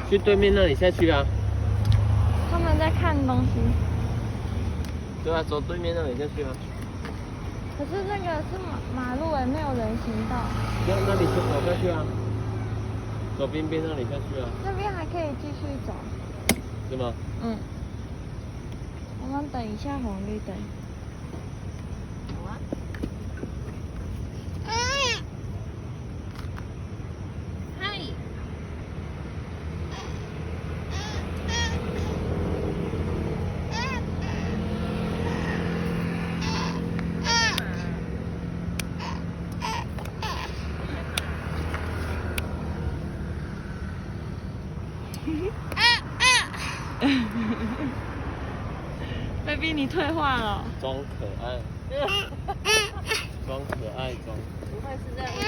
去对面那里下去啊。他们在看东西。对啊，走对面那里下去啊。可是那个是马路哎，没有人行道。那里就走下去啊，走边边那里下去啊。那边还可以继续走。是吗？嗯。我们等一下红绿灯。好啊。嗨。baby， 你退化了。装可爱，装可爱，装。不会是这样。